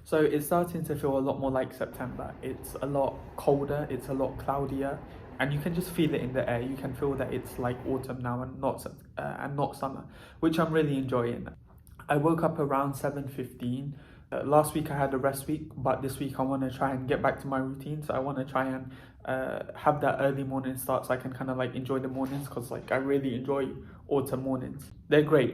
So it's starting to feel a lot more like September. It's a lot colder, it's a lot cloudier, and you can just feel it in the air. You can feel that it's like autumn now and not summer, which I'm really enjoying. I woke up around 7:15. Last week I had a rest week, but this week I want to try and get back to my routine. So I want to try and have that early morning start, so I can kind of like enjoy the mornings, because like I really enjoy autumn mornings. They're great.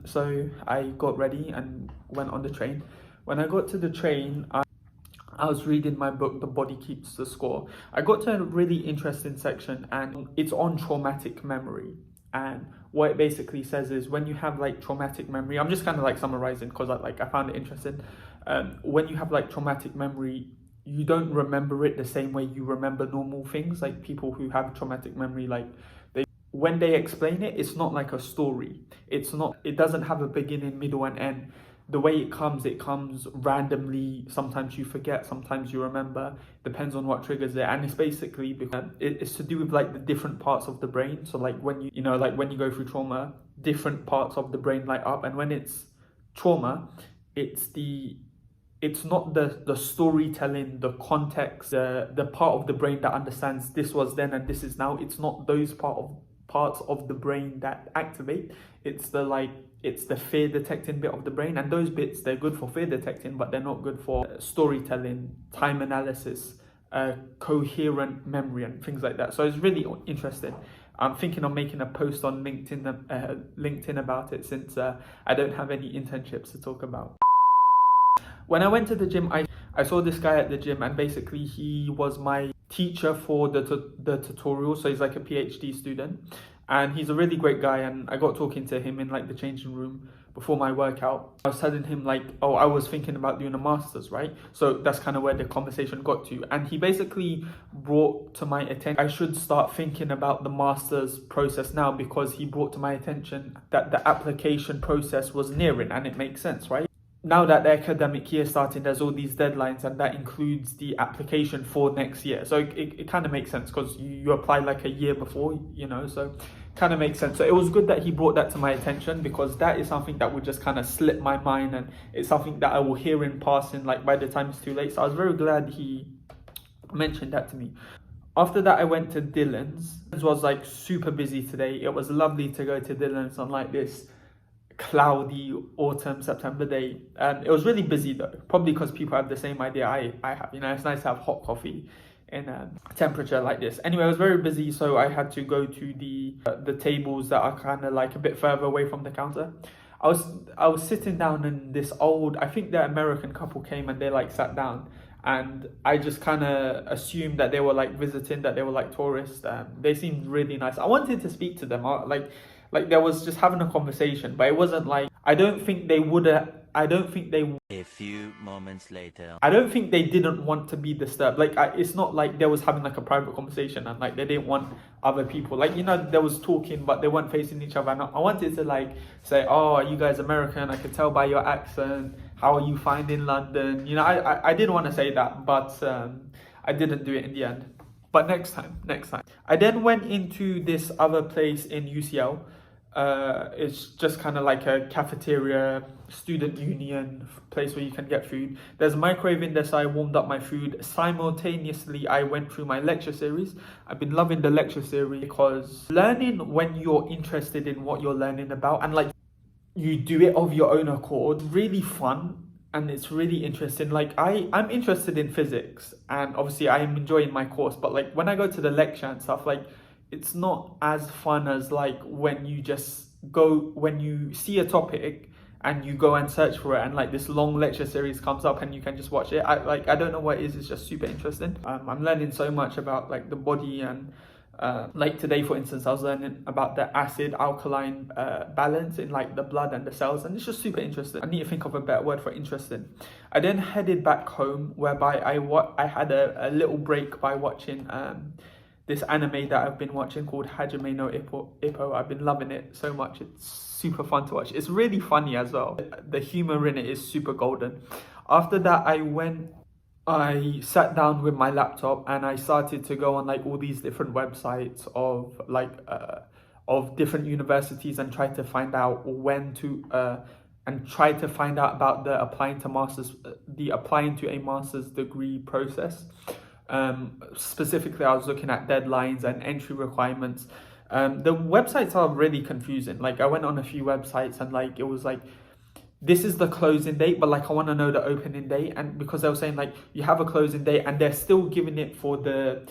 So I got ready and went on the train. When I got to the train, I was reading my book, The Body Keeps the Score. I got to a really interesting section, and it's on traumatic memory. And what it basically says is, when you have like traumatic memory, I'm just kind of like summarizing because I found it interesting. When you have like traumatic memory, you don't remember it the same way you remember normal things. Like people who have traumatic memory, like when they explain it, it's not like a story. It doesn't have a beginning, middle, and end. The way it comes randomly. Sometimes you forget, sometimes you remember, depends on what triggers it. And it's basically because it's to do with like the different parts of the brain. So like when like when you go through trauma, different parts of the brain light up. And when it's trauma, it's not the storytelling, the context, the part of the brain that understands this was then and this is now. It's not those parts of the brain that activate. It's the fear detecting bit of the brain, and those bits, they're good for fear detecting, but they're not good for storytelling, time analysis, coherent memory, and things like that. So it's really interesting. I'm thinking of making a post on LinkedIn about it, since I don't have any internships to talk about. When I went to the gym, I saw this guy at the gym, and basically he was my teacher for the tutorial. So he's like a PhD student, and he's a really great guy. And I got talking to him in like the changing room before my workout. I was telling him like, oh, I was thinking about doing a master's, right? So that's kind of where the conversation got to. And he basically brought to my attention I should start thinking about the master's process now, because he brought to my attention that the application process was nearing, and it makes sense, right? Now that the academic year starting, there's all these deadlines, and that includes the application for next year. So it kind of makes sense, because you apply like a year before, so kind of makes sense. So it was good that he brought that to my attention, because that is something that would just kind of slip my mind, and it's something that I will hear in passing, like by the time it's too late. So I was very glad he mentioned that to me. After that, I went to Dillon's. It was like super busy today. It was lovely to go to Dillon's on like this cloudy autumn September day. It was really busy though, probably because people have the same idea I have. It's nice to have hot coffee in a temperature like this. Anyway, it was very busy, so I had to go to the tables that are kind of like a bit further away from the counter. I was sitting down, and this old, I think the American couple came, and they like sat down, and I just kind of assumed that they were like visiting, that they were like tourists. They seemed really nice. I wanted to speak to them. Like there was just having a conversation, but it wasn't like, I don't think they A few moments later. I don't think they didn't want to be disturbed. Like it's not like they was having like a private conversation, and like they didn't want other people. Like, there was talking, but they weren't facing each other. And I wanted to like say, oh, are you guys American? I could tell by your accent. How are you finding London? I did want to say that, but I didn't do it in the end. But next time. I then went into this other place in UCL. It's just kind of like a cafeteria, student union place where you can get food. There's a microwave in there, so I warmed up my food. Simultaneously, I went through my lecture series. I've been loving the lecture series, because learning when you're interested in what you're learning about, and like you do it of your own accord, really fun. And it's really interesting. Like I'm interested in physics, and obviously I am enjoying my course, but like when I go to the lecture and stuff, like it's not as fun as like when you see a topic and you go and search for it, and like this long lecture series comes up and you can just watch it. I don't know what it is. It's just super interesting. I'm learning so much about like the body, and like today, for instance, I was learning about the acid alkaline balance in like the blood and the cells, and it's just super interesting. I need to think of a better word for interesting. I then headed back home, whereby I had a little break by watching this anime that I've been watching called Hajime no Ippo. I've been loving it so much. It's super fun to watch. It's really funny as well. The humor in it is super golden. After that, I sat down with my laptop, and I started to go on like all these different websites of like of different universities, and try to find out when to and tried to find out about the applying to a master's degree process. Specifically, I was looking at deadlines and entry requirements. The websites are really confusing. Like, I went on a few websites and like it was like, this is the closing date, but like I want to know the opening date. And because they were saying like you have a closing date and they're still giving it for the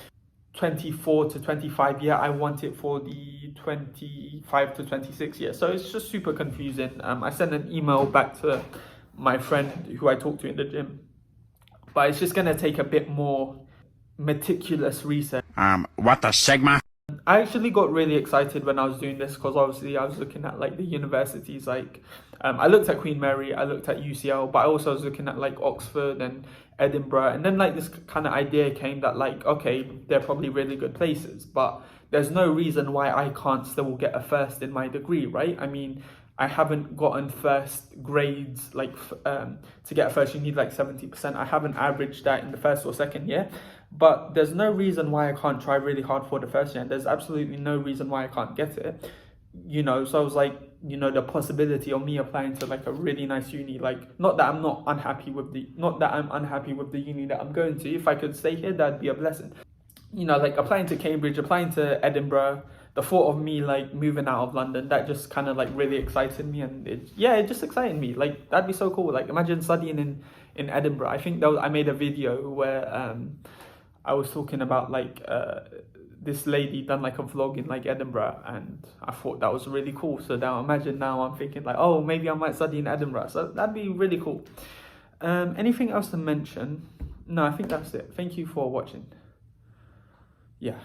24 to 25 year, I want it for the 25 to 26 year. So it's just super confusing. I sent an email back to my friend who I talked to in the gym, but it's just going to take a bit more meticulous research. What the Sigma? I actually got really excited when I was doing this because obviously I was looking at like the universities, like I looked at Queen Mary, I looked at UCL, but I also was looking at like Oxford and Edinburgh, and then like this kind of idea came that like, okay, they're probably really good places, but there's no reason why I can't still get a first in my degree, right? I mean, I haven't gotten first grades, like to get a first you need like 70%. I haven't averaged that in the first or second year, but there's no reason why I can't try really hard for the first year, and there's absolutely no reason why I can't get it, you know. So I was like, you know, the possibility of me applying to like a really nice uni, like not that I'm unhappy with the uni that I'm going to. If I could stay here, that'd be a blessing, you know, like applying to Cambridge, applying to Edinburgh. The thought of me like moving out of London, that just kind of like really excited me, and it just excited me. Like, that'd be so cool. Like, imagine studying in Edinburgh. I think I made a video where I was talking about like this lady done like a vlog in like Edinburgh, and I thought that was really cool. So now I'm thinking like, oh, maybe I might study in Edinburgh. So that'd be really cool. Anything else to mention? No, I think that's it. Thank you for watching. Yeah.